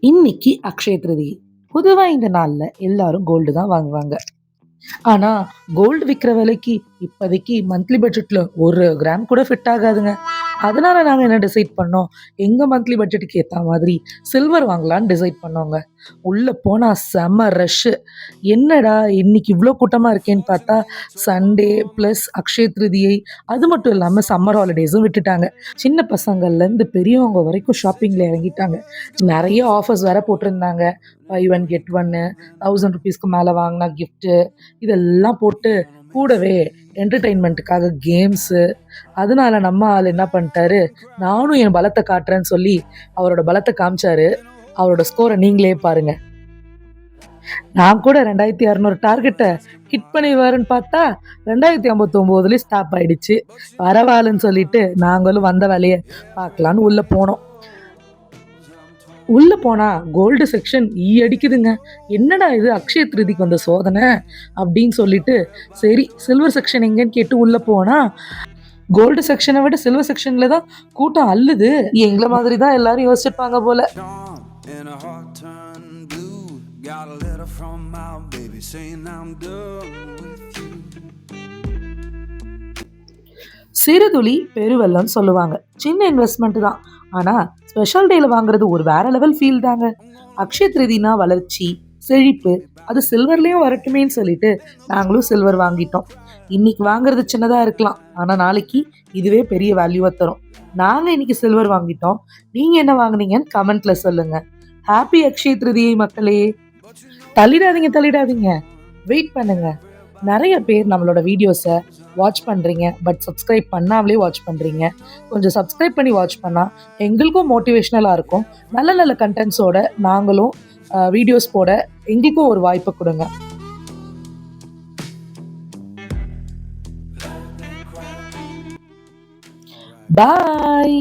இன்னைக்கு அக்ஷய திருதியை. பொதுவா இந்த நாள்ல எல்லாரும் கோல்டு தான் வாங்குவாங்க. ஆனா, கோல்டு விக்கிற விலைக்கு இப்போதைக்கு மந்த்லி பட்ஜெட்ல 1 கிராம் கூட ஃபிட் ஆகாதுங்க. அதனால நாங்க என்ன டிசைட் பண்ணோம், எங்க மந்த்லி பட்ஜெட்டுக்கு ஏத்தா மாதிரி சில்வர் வாங்கலான்னு டிசைட் பண்ணோங்க. உள்ள போனா செம்ம ரஷ்ஷு. என்னடா இன்னைக்கு இவ்ளோ கூட்டமா இருக்கேன்னு பார்த்தா, சண்டே பிளஸ் அக்ஷய திருதியை, அது மட்டும் இல்லாம சம்மர் ஹாலிடேஸும் விட்டுட்டாங்க. சின்ன பசங்கள்லேருந்து பெரியவங்க வரைக்கும் ஷாப்பிங்ல இறங்கிட்டாங்க. நெறைய ஆஃபர்ஸ் வேற போட்டிருந்தாங்க. பை ஒன் கெட் ஒன்னு, ₹1000க்கு மேல வாங்குனா கிஃப்ட்டு இதெல்லாம் போட்டு கூடவே என்டர்டெயின்மெண்ட்டுக்காக கேம்ஸு. அதனால நம்ம ஆளு என்ன பண்ணிட்டாரு, நானும் என் பலத்த காட்டுறேன்னு சொல்லி அவரோட பலத்த காமிச்சாரு. அவரோட ஸ்கோர நீங்களே பாருங்க. நான் கூட 2600 டார்கெட்ட ஹிட் பண்ணிருவாருன்னு பார்த்தா, 2059லயே ஸ்டாப் ஆயிடுச்சு. பரவாயில்லன்னு சொல்லிட்டு நாங்களும் வந்த வேலைய பார்க்கலான்னு உள்ள போனோம். உள்ள போனா கோல்டு செக்ஷன் அடிக்குதுங்க. என்னடா இது அக்ஷய திருதிக்கு வந்த சோதனை அப்படின்னு சொல்லிட்டு, சரி சில்வர் செக்ஷன் எங்கன்னு கேட்டு உள்ள போனா, கோல்டு செக்ஷன விட சில்வர் செக்ஷன்ல தான் கூட்டம் அள்ளுது. எங்கள மாதிரி தான் எல்லாரும் யோசிச்சிருப்பாங்க போல. In a heart turned blue, got a letter from my baby saying I'm done with you. சிறுதுளி பெருவெள்ளம்னு சொல்லுவாங்க. சின்ன இன்வெஸ்ட்மெண்ட் தான். ஆனா ஸ்பெஷல் டேல வாங்குறது ஒரு வேற லெவல் ஃபீல் தாங்க. அக்ஷய திருதினா வளர்ச்சி, செழிப்பு, அது சில்வர்லயும் வரட்டுமேன்னு சொல்லிட்டு நாங்களும் சில்வர் வாங்கிட்டோம். இன்னைக்கு வாங்குறது சின்னதா இருக்கலாம். ஆனா நாளைக்கு இதுவே பெரிய வேல்யூவா தரும். நாங்க இன்னைக்கு சில்வர் வாங்கிட்டோம். நீங்க என்ன வாங்குனீங்கன்னு கமெண்ட்ல சொல்லுங்க. ஹாப்பி அக்ஷய திருதியை மக்களே! தள்ளிடாதீங்க, தள்ளிடாதீங்க. வெயிட் பண்ணுங்க. நெறைய பேர் நம்மளோட வீடியோஸ வாட்ச் பண்றீங்க. பட் சப்ஸ்கிரைப் பண்ணாமலே வாட்ச் பண்றீங்க. கொஞ்சம் சப்ஸ்கிரைப் பண்ணி வாட்ச் பண்ணா எங்களுக்கும் மோட்டிவேஷனலா இருக்கும். நல்ல நல்ல கன்டென்ட்ஸோட நாங்களும் வீடியோஸ் போட எங்களுக்கும் ஒரு வாய்ப்பு குடுங்க. பாய்.